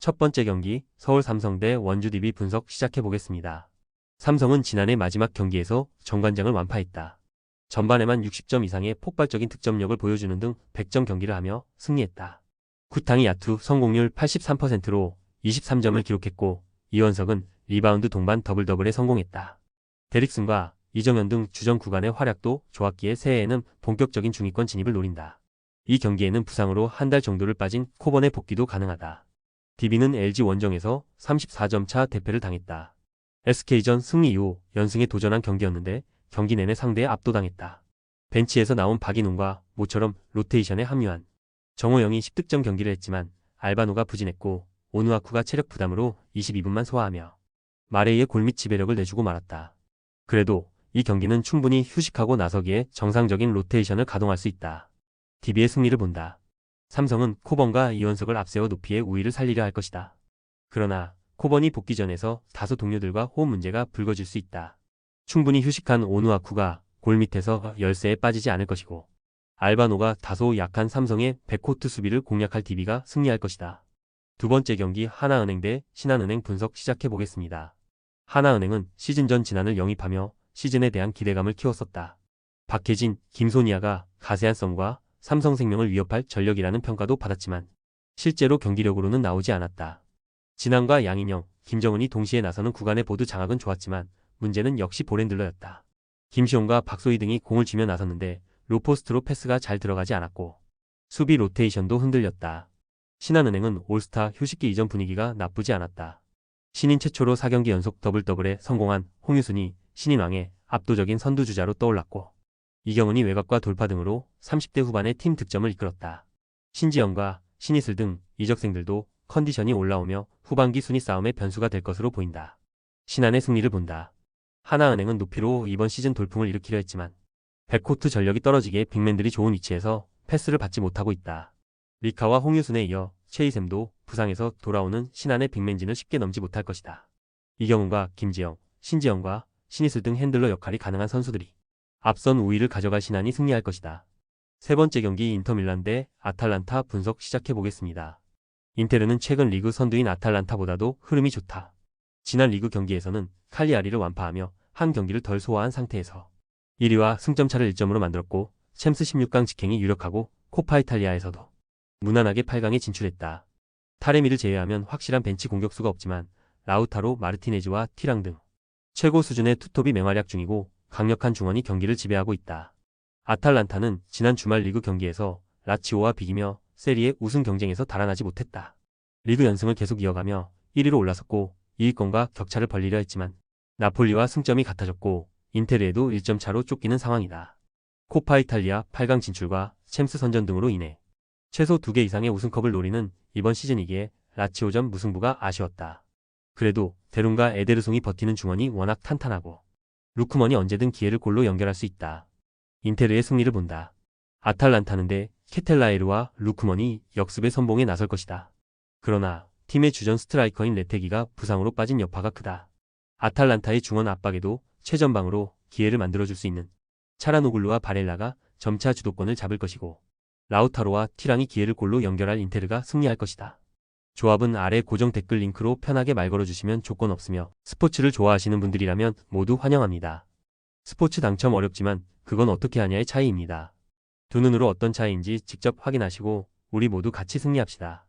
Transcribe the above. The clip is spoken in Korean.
첫 번째 경기 서울 삼성 대 원주 DB 분석 시작해 보겠습니다. 삼성은 지난해 마지막 경기에서 정관장을 완파했다. 전반에만 60점 이상의 폭발적인 득점력을 보여주는 등 100점 경기를 하며 승리했다. 구탕이 야투 성공률 83%로 23점을 기록했고 이원석은 리바운드 동반 더블더블에 성공했다. 데릭슨과 이정현 등 주전 구간의 활약도 좋았기에 새해에는 본격적인 중위권 진입을 노린다. 이 경기에는 부상으로 한 달 정도를 빠진 코번의 복귀도 가능하다. DB는 LG 원정에서 34점 차 대패를 당했다. SK전 승리 이후 연승에 도전한 경기였는데 경기 내내 상대에 압도당했다. 벤치에서 나온 박인웅과 모처럼 로테이션에 합류한 정호영이 10득점 경기를 했지만 알바노가 부진했고 오누아쿠가 체력 부담으로 22분만 소화하며 마레이의 골밑 지배력을 내주고 말았다. 그래도 이 경기는 충분히 휴식하고 나서기에 정상적인 로테이션을 가동할 수 있다. DB의 승리를 본다. 삼성은 코번과 이원석을 앞세워 높이의 우위를 살리려 할 것이다. 그러나 코번이 복귀전에서 다소 동료들과 호흡 문제가 불거질 수 있다. 충분히 휴식한 오누아쿠가 골밑에서 열세에 빠지지 않을 것이고 알바노가 다소 약한 삼성의 백코트 수비를 공략할 DB가 승리할 것이다. 두 번째 경기 하나은행 대 신한은행 분석 시작해 보겠습니다. 하나은행은 시즌 전 진안을 영입하며 시즌에 대한 기대감을 키웠었다. 박혜진, 김소니아가 가세한 썸과 삼성생명을 위협할 전력이라는 평가도 받았지만 실제로 경기력으로는 나오지 않았다. 진안과 양인영, 김정은이 동시에 나서는 구간의 보드 장악은 좋았지만 문제는 역시 볼핸들러였다. 김시용과 박소희 등이 공을 쥐며 나섰는데 로포스트로 패스가 잘 들어가지 않았고 수비 로테이션도 흔들렸다. 신한은행은 올스타 휴식기 이전 분위기가 나쁘지 않았다. 신인 최초로 4경기 연속 더블더블에 성공한 홍유순이 신인왕의 압도적인 선두주자로 떠올랐고 이경은이 외곽과 돌파 등으로 30대 후반의 팀 득점을 이끌었다. 신지영과 신이슬 등 이적생들도 컨디션이 올라오며 후반기 순위 싸움의 변수가 될 것으로 보인다. 신한의 승리를 본다. 하나은행은 높이로 이번 시즌 돌풍을 일으키려 했지만 백코트 전력이 떨어지기에 빅맨들이 좋은 위치에서 패스를 받지 못하고 있다. 리카와 홍유순에 이어 최희샘도 부상에서 돌아오는 신한의 빅맨진을 쉽게 넘지 못할 것이다. 이경훈과 김지영, 신지영과 신이슬 등 핸들러 역할이 가능한 선수들이 앞선 우위를 가져갈 신한이 승리할 것이다. 세 번째 경기 인터밀란 대 아탈란타 분석 시작해 보겠습니다. 인테르는 최근 리그 선두인 아탈란타보다도 흐름이 좋다. 지난 리그 경기에서는 칼리아리를 완파하며 한 경기를 덜 소화한 상태에서 1위와 승점차를 1점으로 만들었고 챔스 16강 직행이 유력하고 코파 이탈리아에서도 무난하게 8강에 진출했다. 타레미를 제외하면 확실한 벤치 공격수가 없지만 라우타로 마르티네즈와 티랑 등 최고 수준의 투톱이 맹활약 중이고 강력한 중원이 경기를 지배하고 있다. 아탈란타는 지난 주말 리그 경기에서 라치오와 비기며 세리에 우승 경쟁에서 달아나지 못했다. 리그 연승을 계속 이어가며 1위로 올라섰고 2위권과 격차를 벌리려 했지만 나폴리와 승점이 같아졌고 인테르에도 1점 차로 쫓기는 상황이다. 코파 이탈리아 8강 진출과 챔스 선전 등으로 인해 최소 2개 이상의 우승컵을 노리는 이번 시즌이기에 라치오전 무승부가 아쉬웠다. 그래도 데룬과 에데르송이 버티는 중원이 워낙 탄탄하고 루크먼이 언제든 기회를 골로 연결할 수 있다. 인테르의 승리를 본다. 아탈란타는 대 케텔라에르와 루크먼이 역습의 선봉에 나설 것이다. 그러나 팀의 주전 스트라이커인 레테기가 부상으로 빠진 여파가 크다. 아탈란타의 중원 압박에도 최전방으로 기회를 만들어줄 수 있는 차라노글루와 바렐라가 점차 주도권을 잡을 것이고 라우타로와 티랑이 기회를 골로 연결할 인테르가 승리할 것이다. 조합은 아래 고정 댓글 링크로 편하게 말 걸어주시면 조건 없으며 스포츠를 좋아하시는 분들이라면 모두 환영합니다. 스포츠 당첨 어렵지만 그건 어떻게 하냐의 차이입니다. 두 눈으로 어떤 차이인지 직접 확인하시고 우리 모두 같이 승리합시다.